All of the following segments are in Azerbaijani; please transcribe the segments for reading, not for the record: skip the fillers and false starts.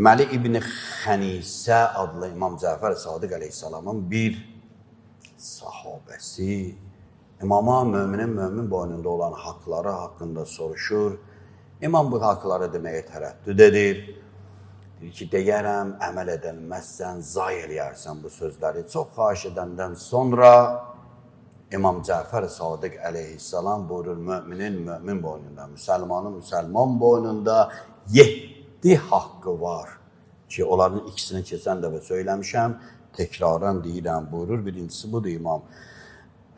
Məli İbn Xənisə adlı İmam Cəfər Sadiq əleyhissalamın bir sahabəsi İmama mömin boynunda olan haqları haqqında soruşur. İmam bu haqları deməyə tərəddüd edir. Deyir ki, deyərəm, əməl edilməzsən, zay eləyərsən bu sözləri. Çox xahiş edəndən sonra İmam Cəfər Sadiq əleyhissalam buyurur, mömin boynunda, müsəlman boynunda 7 haqqı var ki, onların ikisini keçən dəfə söyləmişəm, təkrarən deyirəm, buyurur. Birincisi budur İmam.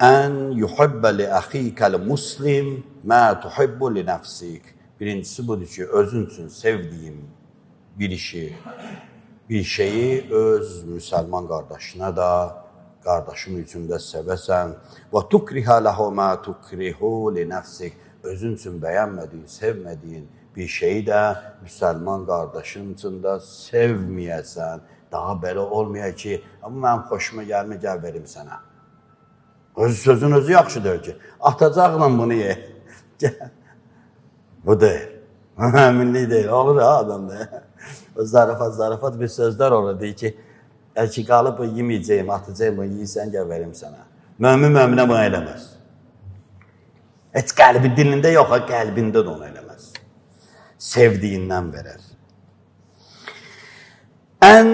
Ən yuhibbə li əxikəl muslim mə tuhibbu li nəfsik. Birincisi budur ki, özün üçün sevdiyim bir şeyi öz müsəlman qardaşına da, qardaşın üçün də sevəsən. Və tukrihə ləhu mə tukrihu li nəfsik. Özün üçün bəyənmədiyin, sevmədiyin bir şeyi də müsəlman qardaşın üçün də sevməyəsən. Daha belə olmayaq ki, amma mənim xoşuma gəlmir, gəl verim sənə. Sözün özü yaxşıdır ki, atacaqla bunu ye. Bu deyil. Əminlik deyil, olur ha adamda. Zarafat bir sözlər olur, deyir ki, ki qalıb yeməyəcəyim, atacağım, bunu yiysən, gəl verim sənə. Möminə bunu eləməz. Heç qəlbi dilində yox, qəlbində də onu eləməz. Sevdiyindən verər. Ən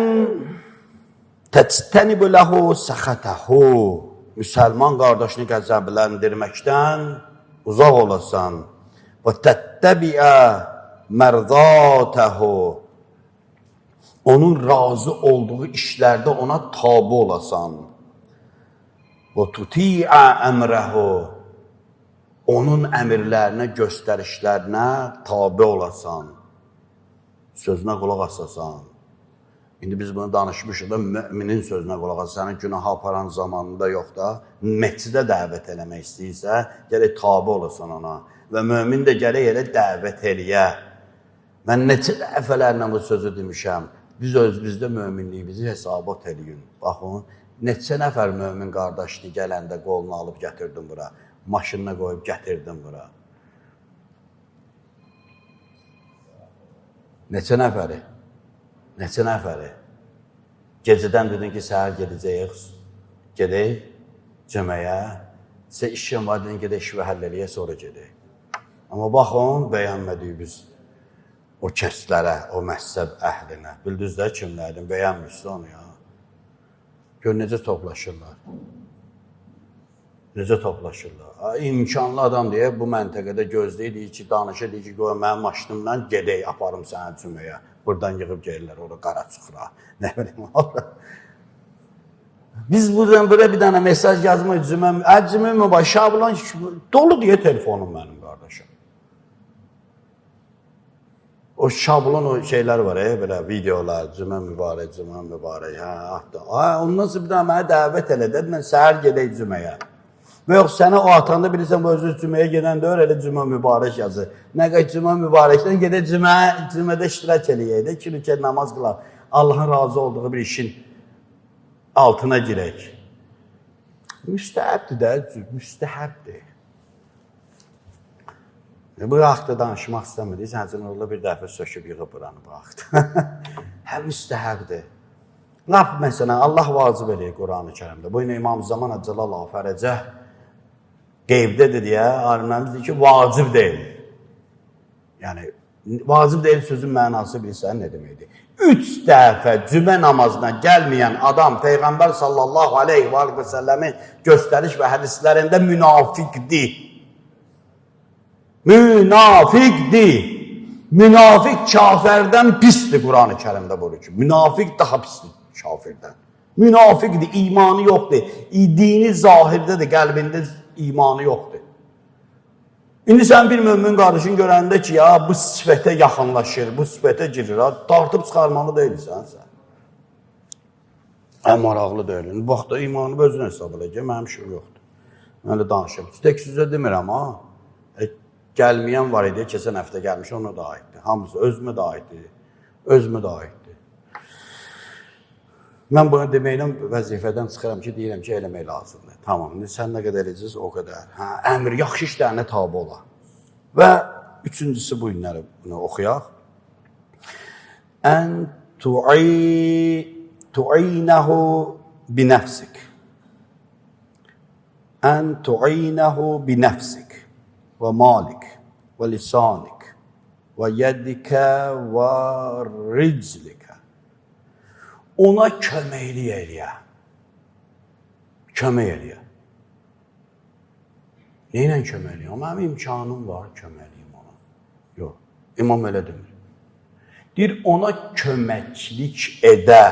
təctənibü ləhu səxətəhu. Müsəlman qardaşını qəzəbləndirməkdən uzaq olasan. Və təttəbiə mərzatəhu. Onun razı olduğu işlərdə ona tabi olasan. Və tutiə əmrəhu. Onun əmirlərinə, göstərişlərinə tabi olasan. Sözünə qulaq asasan. İndi biz bunu danışmışıq da, müminin sözünə qulaq asasan, sənin günaha aparan zamanında yox da, məscidə dəvət eləmək istəyirsə, gərək tabi olasan ona. Və mümin də gərək elə dəvət eləyə. Mən neçə dəfələrlə bu sözü demişəm. Biz özümüzdə möminliyimizi hesabat eləyin. Baxın, neçə nəfər mömin qardaşını gələndə qolunu alıb gətirdim bura. Maşınına qoyub gətirdim bura. Neçə nəfəri? Neçə nəfəri? Gecədən dedin ki, səhər gedəcəyik, gedək cəməyə. Sizə işim var, dedin, gedək işi və həll eləyə, sonra gedək. Amma baxın, bəyənmədiyimiz o kəslərə, o məhzəb əhlinə. Bildiniz də kimlərdir, bəyənmişsə onu ya. Gör, necə toplaşırlar. Necə toplaşırlar. İmkanlı adam deyə bu məntəqədə gözləyir, deyir ki, danışır, deyir ki, qoy mənim maşınımdan gedək, aparım sənə cüməyə. Buradan yığıb gəlirlər, orada qara çıxıra. Nə bileyim, orada. Biz buradan bir dənə mesaj yazmaq cümə mübarək, Şabulan dolu deyə telefonum mənim qardaşım. O Şabulan o şeylər var, belə videolar, cümə mübarək, ondan sonra bir dənə mənə dəvət elədi, mən səhər gedək cüməyə. Və yox, sənə o atanda bilirsən, bu özü cüməyə gedən də elə cümə mübarək yazır. Nə qədər cümə mübarəkdən gedək cümədə iştirak eləyək, 2 rükət namaz qılaq. Allahın razı olduğu bir işin altına girək. Müstəhəbdir də, müstəhəbdir. Bu vaxtda danışmaq istəmədik, səncə orada bir dəfə söküb yığıb buranı bu vaxtda. Həm müstəhəbdir. Laf məsələn, Allah vacib eləyir Quran-ı Kərimdə. Bu yine İmam Zaman Əcəlallahu Fərəcəh qeybdədir deyə alimlərimiz deyir ki, vacib deyil. Yəni, vacib deyil sözün mənası bilsən nə deməkdir? 3 dəfə cümə namazına gəlməyən adam Peyğəmbər sallallahu aleyhi və səlləmin göstəriş və hədislərində münafiqdir. Münafiqdir. Münafiq kafirdən pisdir Quran-ı Kərimdə buyurur ki. Münafiq daha pisdir kafirdən. Münafiqdir, imanı yoxdur. Dini zahirdədir, qəlbində imanı yoxdur. İndi sən bir mömin qardaşın görəndə ki, ya bu sifətə yaxınlaşır, bu sifətə girir, tartıb çıxarmalı deyilsən sən. Maraqlı deyil. Bax da imanı özünə hesab edəcək, mənim işim yoxdur. Mən elə danışım. Tək sizə demirəm, ha. Gəlməyən var idi, keçən həftə gəlmiş, ona da aiddir. Hamısı özümə də aiddir. Özümə də aiddir. Mən bunu deməklə vəzifədən çıxıram ki, deyirəm ki, eləmək lazımdır. Tamam, sən nə qədər edəcəyiz, o qədər. Əmr, yaxşı işlərinə tabi ola. Və üçüncüsü bu günləri bunu oxuyaq. ən tu'inəhu binəfsik. Ən tu'inəhu binəfsik və malik və lisanik və yədikə və riclikə. Ona köməklik eləyə. Kömək eləyə. Neyle köməkliyə? Mənim imkanım var, köməkliyim ona. Yox, İmam elə demir. Deyir, ona köməklik edə.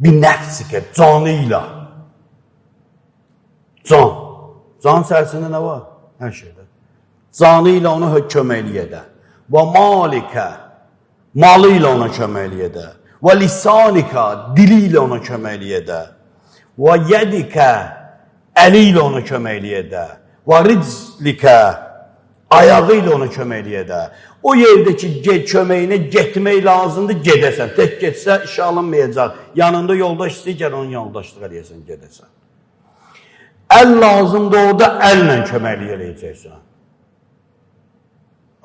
Bir nəfsikə, canıyla. Can sərsində nə var? Hər şeydə. Canıyla ona köməklik edə. Və malikə, malı ilə ona köməklik edə. Və lisanika, dili ilə ona köməklik edə. Və yədikə, əli ilə ona köməklik edə. Və riclikə, ayağı ilə ona köməklik edə. O yerdəki köməyinə getmək lazımdır, gedəsən. Tək getsə işə alınmayacaq. Yanında yoldaş istəyir, onun yoldaşlıq eləyəsən, gedəsən. Əl lazımdır, orada əllə köməklik eləyəcəksən.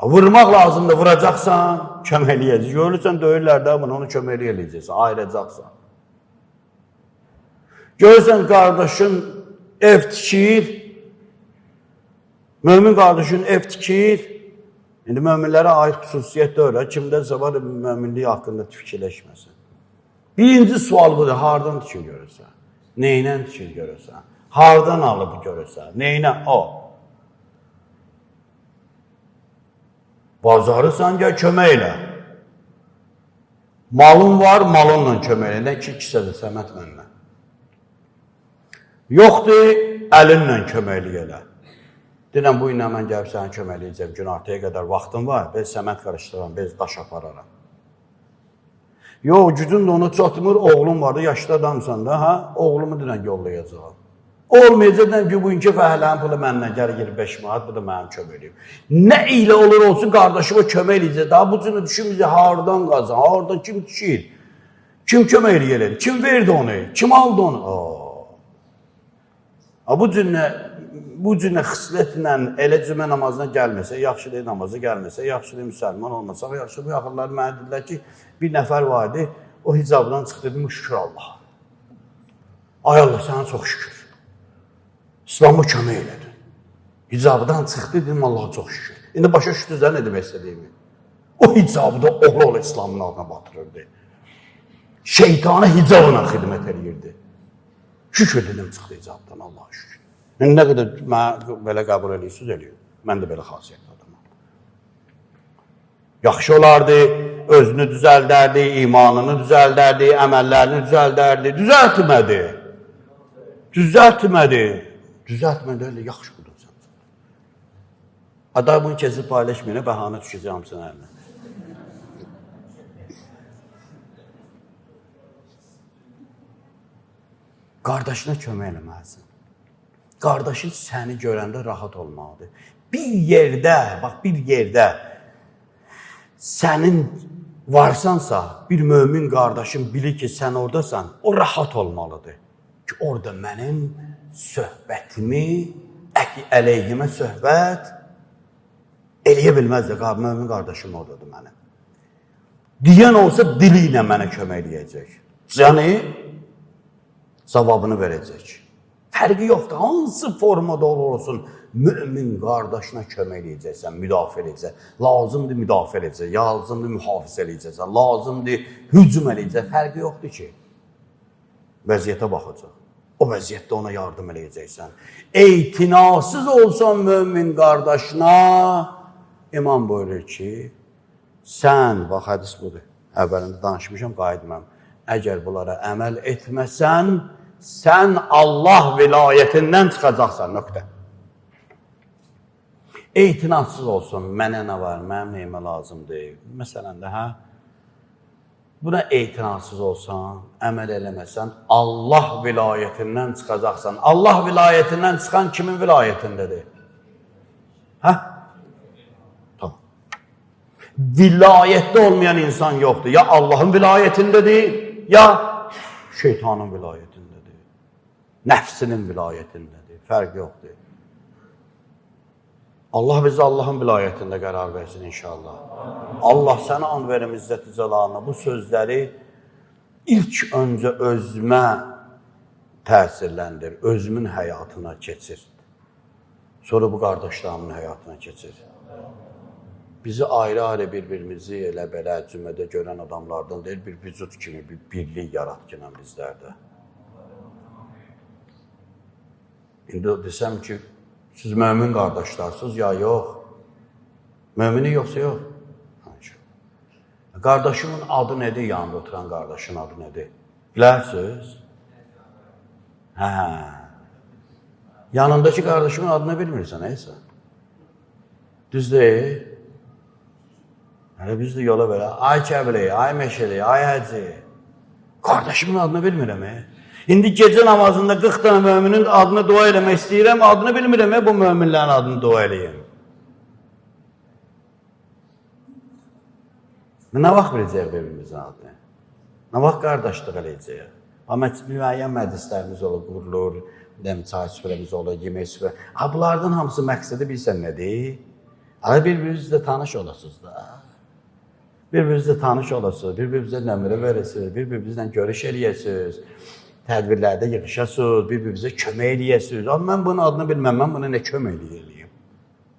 Vurmaq lazımdır, vuracaqsan, köməklik eləyəcəksən. Görürsən, döyürlər də bunu, onu köməklik eləyəcəksən, ayıracaqsan. Görürsən, qardaşın ev tikir, mömin qardaşın ev tikir. İndi möminlərə aid xüsusiyyət də öyle. Kimdənsə var möminliyi haqqında fikirləşməsin. Birinci sual budur, hardan tikir görürsən? Neynən tikir görürsən? Hardan alıb görürsən? Neynə? O. Bazarısan, gəl kömək elə. Malın var, malınla kömək elə. Nə ki, kisədir, Səməd mənlə. Yoxdur, əlinlə köməklik elə. Deyirəm, bu ilə mən gəlib sənə köməkləyəcəm, günortaya qədər vaxtım var, bez səmət qarışdıram, bez daş apararam. Yox, gücün də onu çatmır, oğlum vardı, yaşlı adamsan da, oğlumu deyirəm, yollayacaq. Olmayacaq, deyirəm ki, bugünkü fəhələnin pulu məndən gəlir 25 manat, bu da mənim köməkliyim. Nə ilə olur olsun, qardaşıma kömək eləyəcək, daha bu cünü düşünməyəcək, hardan qazan, hardan kim tikir, kim kömək eləyir, kim verdi onu, kim aldı onu? Bu cünə xislətlə elə cümə namazına gəlməsə, yaxşı deyil namaza gəlməsə, yaxşı deyil müsəlman olmasaq, yaxşı bu yaxınlar mənə dedilər ki, bir nəfər vardı, o hicabdan çıxdı, dedim, şükür Allah. Ay Allah, sənə çox şükür. İslam'a kömək elədi. Hicabdan çıxdı, dedim, Allah'a çox şükür. İndi başa şükürlər nə demək istədiyimi? O hicabda oğlu İslamın adına batırırdı. Şeytana hicabla xidmət edirdi. Şükür dedim, çıxdı hicabdan, Allah'a şükür. Nə qədər mənə belə qəbul edirsiniz, eləyir. Mən də belə xasiyyətli adamım. Yaxşı olardı, özünü düzəldərdi, imanını düzəldərdi, əməllərini düzəldərdi. Düzəltmədi. Düzəltmədi, elə yaxşı qudursan. Aday bunu kesib paylaşmayın, bəhanə düşəcək hamısının əlinə. Qardaşına kömək eləməlisin. Qardaşın səni görəndə rahat olmalıdır. Bir yerdə sənin varsansa, bir mömin qardaşın bilir ki, sən oradasan, o rahat olmalıdır. Ki, orada mənim söhbətimi, əleyhimə söhbət eləyə bilməzdir. Mömin qardaşım oradadır mənim. Deyən olsa dili ilə mənə kömək eləyəcək. Yəni, savabını verəcək. Fərqi yoxdur, hansı formada olursun, mümin qardaşına kömək eləyəcəksən, müdafiə eləyəcəksən, lazımdır müdafiə eləyəcəksən, lazımdır mühafizə eləyəcəksən, lazımdır hücum eləyəcəksən, fərqi yoxdur ki. Vəziyyətə baxacaq, o vəziyyətdə ona yardım eləyəcəksən. Eytinasız olsan mümin qardaşına, İmam buyurur ki, sən, bax hədis budur, əvvəlində danışmışam, qayıtmam, əgər bunlara əməl etməsən, sən Allah vilayətindən çıxacaqsan, nöqtə. Eytinasız olsun, mənə nə var, mənim neyimə lazımdır. Məsələn də, buna eytinasız olsan, əməl eləməsən, Allah vilayətindən çıxacaqsan. Allah vilayətindən çıxan kimin vilayətindədir? Tamam. Vilayətdə olmayan insan yoxdur. Ya Allahın vilayətindədir, ya şeytanın vilayətindədir. Nəfsinin vilayətindədir, fərq yoxdur. Allah bizi Allahın vilayətində qərar versin inşallah. Allah sənə and verim İzzət-i Cəlalına. Bu sözləri ilk öncə özümə təsirləndir, özümün həyatına keçir. Sonra bu qardaşlarımın həyatına keçir. Bizi ayrı-ayrı bir-birimizi elə belə cümlədə görən adamlardan deyil, bir vücud kimi bir birlik yaratqınan bizlərdə. İndi desəm ki, siz mömin qardaşlarsınız ya yox? Mömini yoxsa yox? Qardaşımın adı nədir? Yanında oturan qardaşın adı nədir? Bilərsiniz? Hə. Yanındakı qardaşımın adını bilmirsən, neysə. Düz deyil. Hələ biz də yola belə, ay Kəbili, ay Meşeli, ay Həci. Qardaşımın adını bilmirəm. İndi gecə namazında 40 dənə möminin adını dua eləmək istəyirəm, adını bilmirəm, bu möminlərin adını dua eləyim. Nə vaxt biləcək bir-birimizin adını? Nə vaxt qardaşlıq eləyəcək? Müəyyən məclislərimiz olur, qurulur, çay süfrəmiz olur, yemək süfrə. Bunlardan hamısı məqsədi bilsən nədir? Bir-birinizlə tanış olasınız da. Bir-birinizlə tanış olasınız, bir-birinizlə nömrə verirsiniz, bir-birinizlə görüş eləyəsiniz, tədbirlərdə yığışasınız, bir-birinizə kömək eləyəsiniz. Mən bunun adını bilməm, mən buna nə kömək eləyəyim?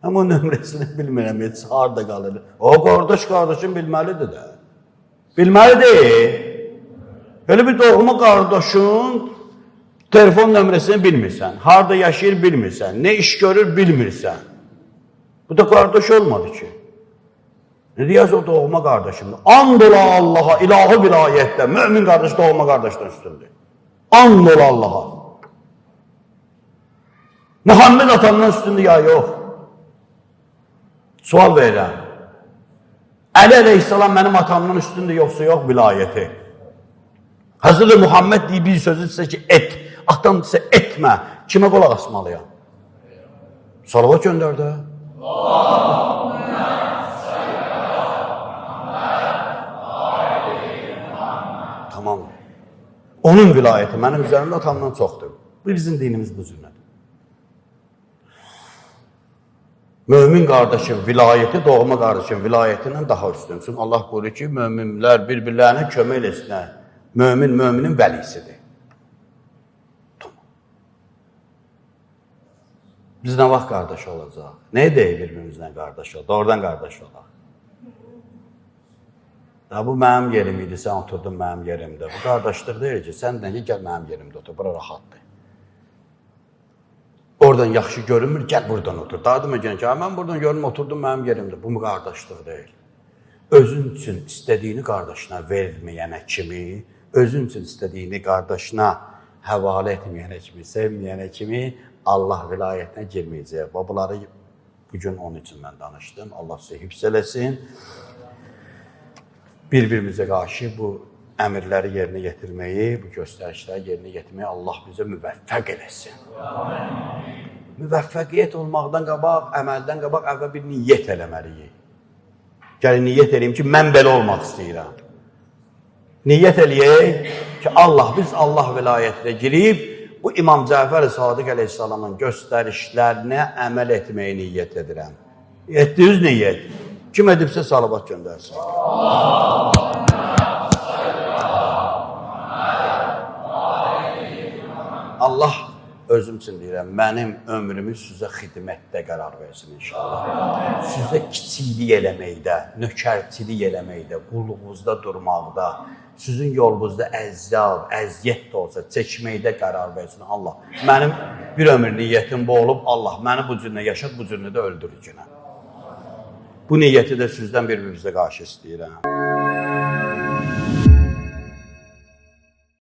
Amma o nömrəsini bilmirəm, heç harada qalır. O qardaşın bilməlidir də. Bilməlidir. Elə bir doğma qardaşın telefon nömrəsini bilmirsən, harada yaşayır bilmirsən, nə iş görür bilmirsən. Bu da qardaş olmadı ki. Ne deyəsə o doğma qardaşımdır. And ola Allaha, ilahi vilayətdə, mümin qardaş doğma qardaşdan üstündür. And ola Allaha. Muhammed atamdan üstündür ya yox. Sual verirəm. Əli əleyhissalam mənim atamdan üstündür yoxsa yox vilayəti. Hazırda Muhammed deyib bir sözü sizə ki et. Atam sizə etmə. Kimə qolaq asmalıyam? Salavat göndərdi. Tamam. Onun vilayəti mənim üzərimdə atamdan çoxdur. Bu bizim dinimiz bu cürlədir. Mömin qardaşın vilayəti doğma qardaşın vilayətindən daha üstünsün. Allah buyurur ki, möminlər bir-birlərinə kömək eləsinlər. Mömin, möminin vəlisidir. Tamam. Biz nə vaxt qardaş olacaq? Nə deyək bir-birimizlə qardaş olaq? Doğrudan qardaş olaq. Bu mənim yerim idi, sən oturdun mənim yerimdə. Bu qardaşlıq deyil ki, sən də gəl mənim yerimdə otur, bura rahatdır. Oradan yaxşı görünmür, gəl buradan otur. Daha demə ki, mən buradan görünüm, oturdum mənim yerimdə. Bu mu qardaşlıq deyil? Özün üçün istədiyini qardaşına verməyənə kimi, özün üçün istədiyini qardaşına həvalə etməyənə kimi, sevməyənə kimi Allah vilayətinə girməyəcək. Bunları bugün onun üçün mən danışdım. Allah sizi hifz eləsin. Bir-birimizə qarşı bu əmirləri yerinə yetirməyi, bu göstərişləri yerinə yetirməyi Allah bizə müvəffəq eləsin. Müvəffəqiyyət olmaqdan qabaq, əməldən qabaq əvvəl bir niyyət eləməliyik. Gəlin niyyət eləyim ki, mən belə olmaq istəyirəm. Niyyət eləyək ki, biz Allah vilayətinə girib, bu İmam Cəfər-i Sadiq əleyhissalamın göstərişlərinə əməl etməyi niyyət edirəm. Etdiniz niyyət. Kim edibsə salavat göndərsin. Allah özüm üçün deyirəm, mənim ömrümü sizə xidmətdə qərar versin inşallah. Sizə kiçiklik eləməkdə, nökərçilik eləməkdə, qulluğunuzda durmaqda, sizin yolunuzda əziyyət də olsa, çəkməkdə qərar versin Allah. Mənim bir ömür niyyətim bu olub, Allah məni bu cürlə yaşat, bu cürlə də öldürür günə. Bu niyyəti də sizdən bir-birinizə qarşı istəyirəm.